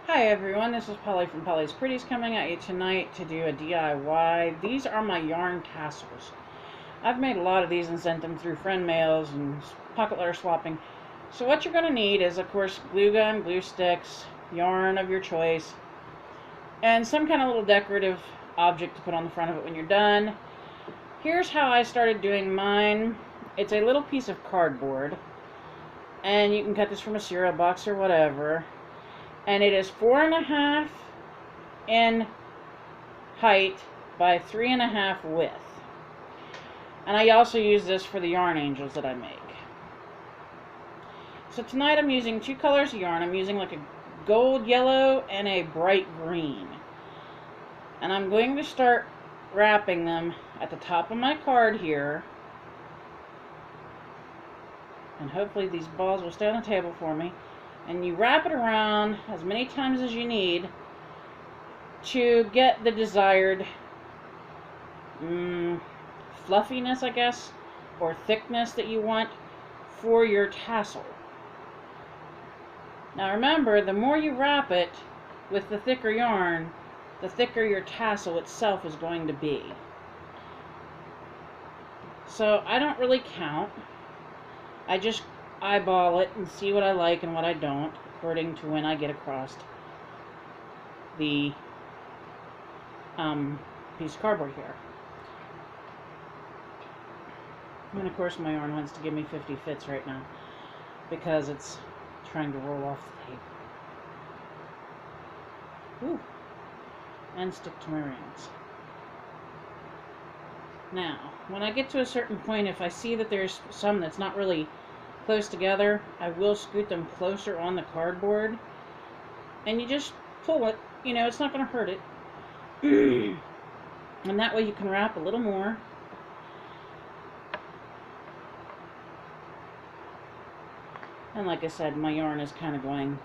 Hi everyone, this is Polly from Polly's Pretties coming at you tonight to do a DIY. These are my yarn tassels. I've made a lot of these and sent them through friend mails and pocket letter swapping. So what you're going to need is, of course, glue gun, glue sticks, yarn of your choice, and some kind of little decorative object to put on the front of it when you're done. Here's how I started doing mine. It's a little piece of cardboard, and you can cut this from a cereal box or whatever. And it is 4.5 in height by 3.5 width. And I also use this for the yarn angels that I make. So tonight I'm using two colors of yarn. I'm using like a gold yellow and a bright green. And I'm going to start wrapping them at the top of my card here. And hopefully these balls will stay on the table for me. And you wrap it around as many times as you need to get the desired fluffiness, I guess, or thickness that you want for your tassel. Now remember, the more you wrap it with the thicker yarn, the thicker your tassel itself is going to be. So I don't really count. I just eyeball it and see what I like and what I don't, according to when I get across the piece of cardboard here. And of course my yarn wants to give me 50 fits right now because it's trying to roll off the tape. Ooh. And stick to my rings. Now, when I get to a certain point, if I see that there's some that's not really close together, I will scoot them closer on the cardboard, and you just pull it. You know, it's not going to hurt it. And that way you can wrap a little more. And like I said, my yarn is kind of going.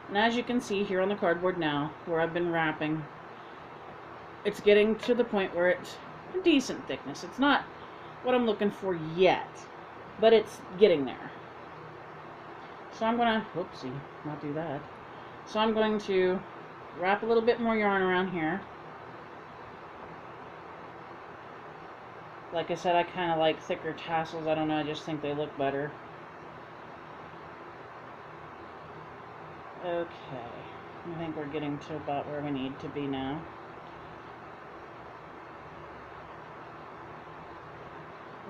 And as you can see here on the cardboard now, where I've been wrapping, it's getting to the point where it's a decent thickness. It's not what I'm looking for yet, but it's getting there. So I'm going to, whoopsie, not do that. So I'm going to wrap a little bit more yarn around here. Like I said, I kind of like thicker tassels. I don't know, I just think they look better. Okay, I think we're getting to about where we need to be now.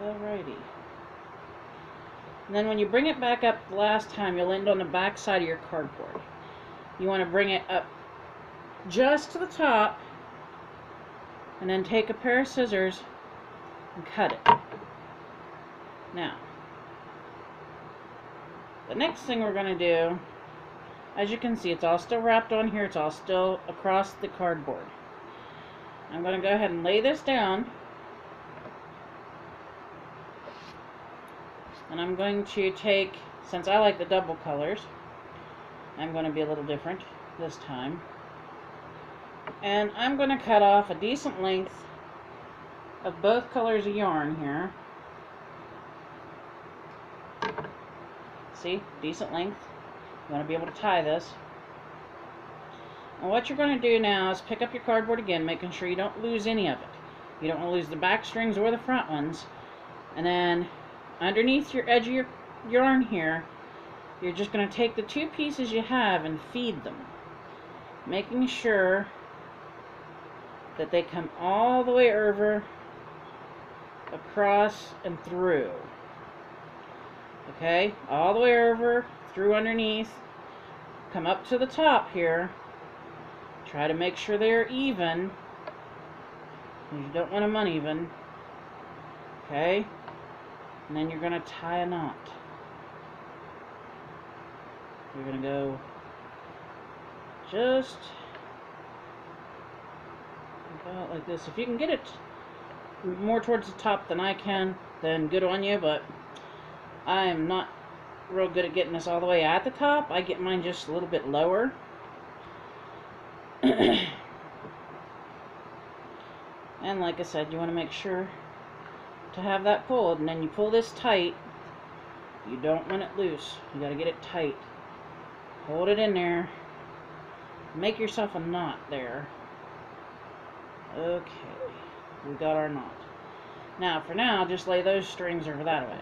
Alrighty. And then when you bring it back up the last time, you'll end on the back side of your cardboard. You want to bring it up just to the top, and then take a pair of scissors and cut it. Now, the next thing we're going to do, as you can see, it's all still wrapped on here. It's all still across the cardboard. I'm going to go ahead and lay this down. And I'm going to take, since I like the double colors, I'm going to be a little different this time. And I'm going to cut off a decent length of both colors of yarn here. See, decent length. You want to be able to tie this. And what you're going to do now is pick up your cardboard again, making sure you don't lose any of it. You don't want to lose the back strings or the front ones. And then underneath your edge of your yarn here, you're just going to take the two pieces you have and feed them, making sure that they come all the way over, across, and through. Okay, all the way over, through underneath, come up to the top here. Try to make sure they're even. You don't want them uneven. Okay. And then you're going to tie a knot. You're going to go just about like this. If you can get it more towards the top than I can, then good on you, but I am not real good at getting this all the way at the top. I get mine just a little bit lower. And like I said, you want to make sure to have that pulled, and then you pull this tight. You don't want it loose. You got to get it tight. Hold it in there Make yourself a knot there. Okay, we got our knot. Now, for now, just lay those strings over that way,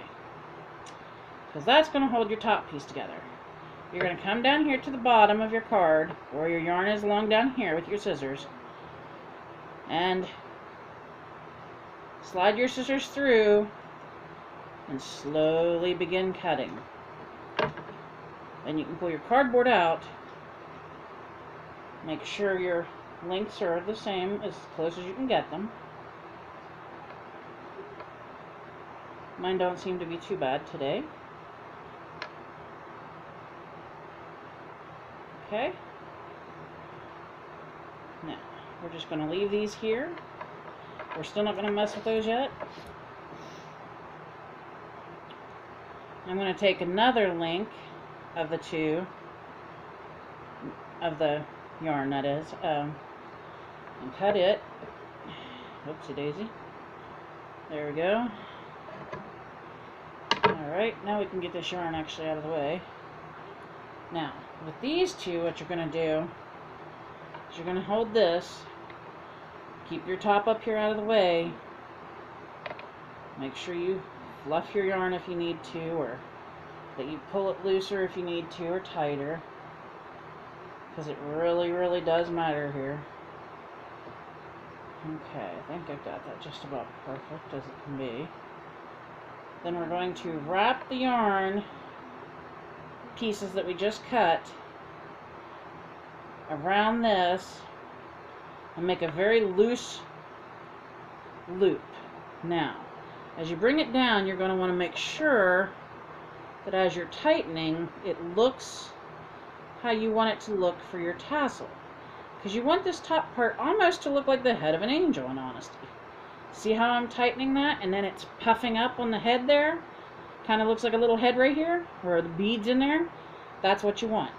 because that's going to hold your top piece together. You're going to come down here to the bottom of your card, where your yarn is along down here with your scissors, and slide your scissors through and slowly begin cutting. Then you can pull your cardboard out. Make sure your lengths are the same, as close as you can get them. Mine don't seem to be too bad today. Okay. Now, we're just going to leave these here. We're still not going to mess with those yet. I'm going to take another link of the two, of the yarn that is, and cut it. Whoopsie daisy. There we go. Alright, now we can get this yarn actually out of the way. Now, with these two, what you're going to do is you're going to hold this, keep your top up here out of the way, make sure you fluff your yarn if you need to, or that you pull it looser if you need to, or tighter, because it really does matter here. Okay, I think I've got that just about perfect as it can be. Then we're going to wrap the yarn pieces that we just cut around this and make a very loose loop. Now, as you bring it down, you're going to want to make sure that as you're tightening, it looks how you want it to look for your tassel. Because you want this top part almost to look like the head of an angel, in honesty. See how I'm tightening that? And then it's puffing up on the head there. Kind of looks like a little head right here, or the beads in there. That's what you want.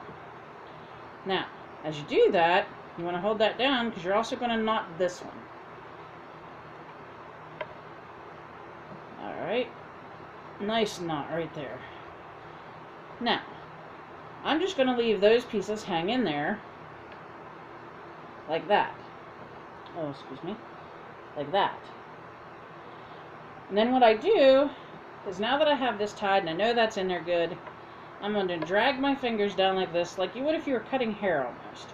Now, as you do that, you want to hold that down, because you're also going to knot this one. Alright. Nice knot right there. Now, I'm just going to leave those pieces hang in there like that. Oh, excuse me. Like that. And then what I do is, now that I have this tied and I know that's in there good, I'm going to drag my fingers down like this, like you would if you were cutting hair almost.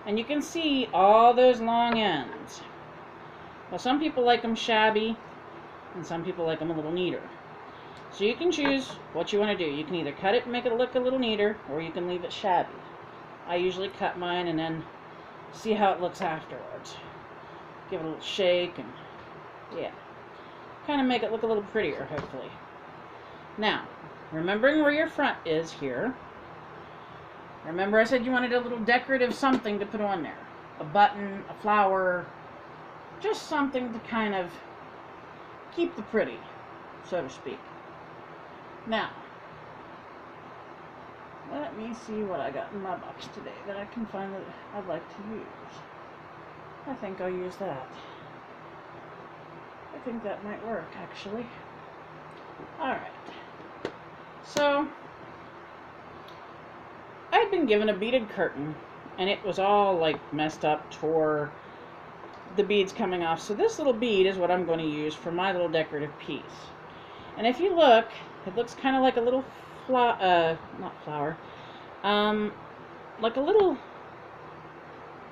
And you can see all those long ends. Well, some people like them shabby, and some people like them a little neater. So you can choose what you want to do. You can either cut it and make it look a little neater, or you can leave it shabby. I usually cut mine and then see how it looks afterwards. Give it a little shake, and yeah, kind of make it look a little prettier, hopefully. Now, remembering where your front is here, remember I said you wanted a little decorative something to put on there. A button, a flower, just something to kind of keep the pretty, so to speak. Now, let me see what I got in my box today that I can find that I'd like to use. I think I'll use that. I think that might work, actually. Alright. So, I'd been given a beaded curtain, and it was all, like, messed up, tore, the beads coming off. So this little bead is what I'm going to use for my little decorative piece. And if you look, it looks kind of like a little not flower, like a little,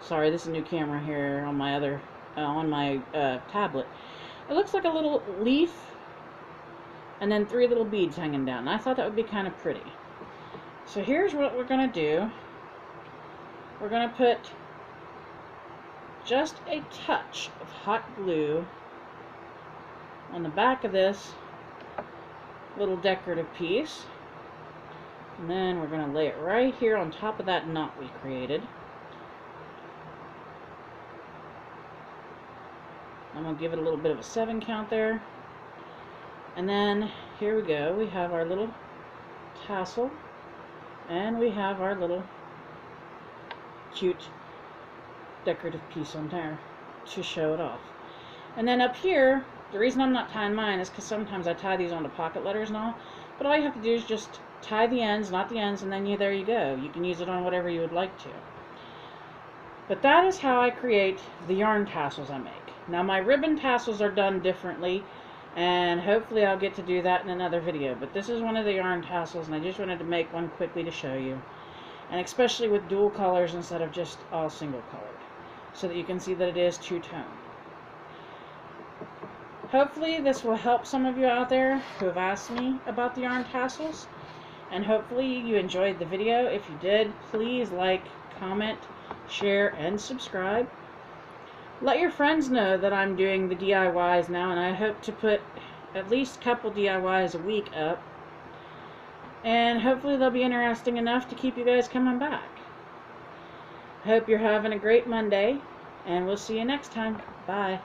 sorry, this is a new camera here on my other, on my tablet. It looks like a little leaf, and then 3 little beads hanging down. And I thought that would be kind of pretty. So here's what we're going to do. We're going to put just a touch of hot glue on the back of this little decorative piece, and then we're going to lay it right here on top of that knot we created. I'm going to give it a little bit of a 7 count there, and then here we go. We have our little tassel, and we have our little cute decorative piece on there to show it off. And then up here, the reason I'm not tying mine is because sometimes I tie these onto pocket letters and all, but all you have to do is just tie the ends, not the ends, and then there you go. You can use it on whatever you would like to. But that is how I create the yarn tassels I make. Now my ribbon tassels are done differently, and hopefully I'll get to do that in another video. But this is one of the yarn tassels, and I just wanted to make one quickly to show you. And especially with dual colors instead of just all single colored, so that you can see that it is two-tone. Hopefully this will help some of you out there who have asked me about the yarn tassels. And hopefully you enjoyed the video. If you did, please like, comment, share, and subscribe. Let your friends know that I'm doing the DIYs now, and I hope to put at least a couple DIYs a week up. And hopefully they'll be interesting enough to keep you guys coming back. I hope you're having a great Monday, and we'll see you next time. Bye.